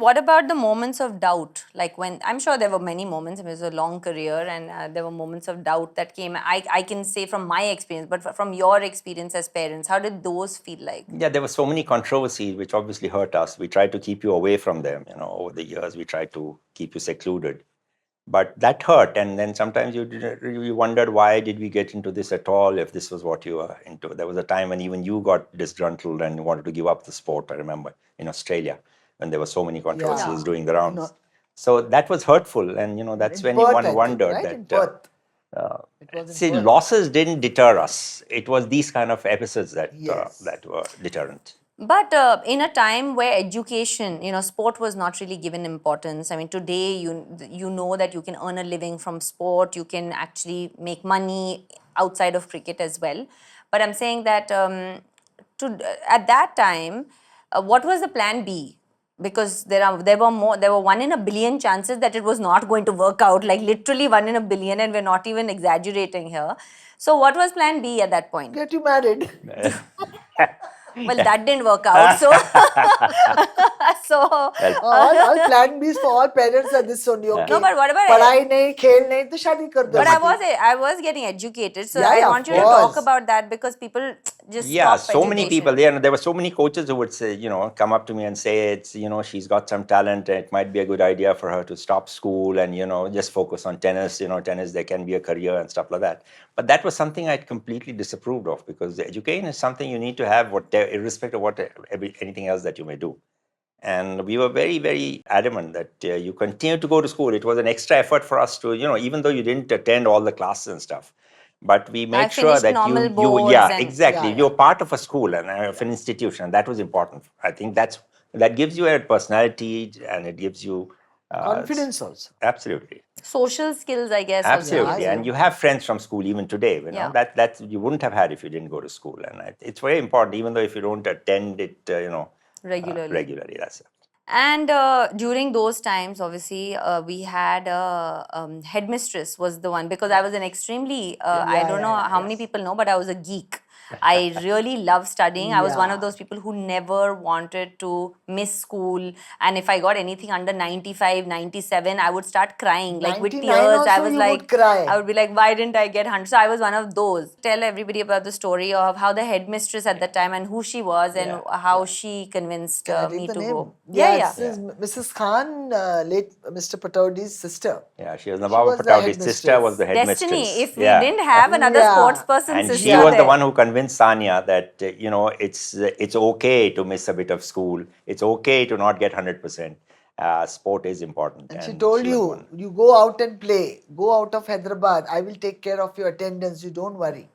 what about the moments of doubt? Like when, I'm sure there were many moments, it was a long career, and there were moments of doubt that came. I can say from my experience, but from your experience as parents, how did those feel like? Yeah, there were so many controversies which obviously hurt us. We tried to keep you away from them. Over the years, we tried to keep you secluded. But that hurt, and then sometimes you wondered, why did we get into this at all if this was what you were into? There was a time when even you got disgruntled and wanted to give up the sport, I remember, in Australia, when there were so many controversies doing the rounds. So that was hurtful, and that's when one wondered that. See, losses didn't deter us. It was these kind of episodes that were deterrent. But in a time where education, sport was not really given importance. I mean, today you know that you can earn a living from sport. You can actually make money outside of cricket as well. But I'm saying that at that time, what was the plan B? Because there were 1 in a billion chances that it was not going to work out, like literally 1 in a billion, and we're not even exaggerating here. So what was plan B at that point? Get you married. Well, that didn't work out. So all plan B's for all parents are this only. Okay. No, but what about padhai nahi, khel nahi, to shaadi kar do. But I was getting educated, so I want you to talk about that, because people just so many people there. There were so many coaches who would say, come up to me and say, it's she's got some talent. It might be a good idea for her to stop school and just focus on tennis. Tennis, there can be a career and stuff like that. But that was something I'd completely disapproved of, because the education is something you need to have, irrespective of anything else that you may do. And we were very, very adamant that you continue to go to school. It was an extra effort for us to, even though you didn't attend all the classes and stuff, but we made sure that you're part of a school and of an institution. That was important. I think that gives you a personality, and it gives you confidence also. Absolutely. Social skills, I guess. Absolutely. And you have friends from school even today. That you wouldn't have had if you didn't go to school. And it's very important, even though if you don't attend it, regularly. That's it. And during those times, obviously, we had headmistress was the one, because I was an extremely, I don't know how many people know, but I was a geek. I really loved studying. I was one of those people who never wanted to miss school. And if I got anything under 95, 97, I would start crying, like with tears. I was like, I would be like, why didn't I get 100? So I was one of those. Tell everybody about the story of how the headmistress at the time and who she was and how she convinced me to go. This is Mrs. Khan, late Mr. Pataudi's sister. Yeah, she was Nawab Pataudi's sister, was the headmistress. Destiny, if we didn't have another sports person and sister. She was the one who convinced Sania that it's okay to miss a bit of school. It's okay to not get 100%. Sport is important. And she told you go out and play. Go out of Hyderabad. I will take care of your attendance. You don't worry.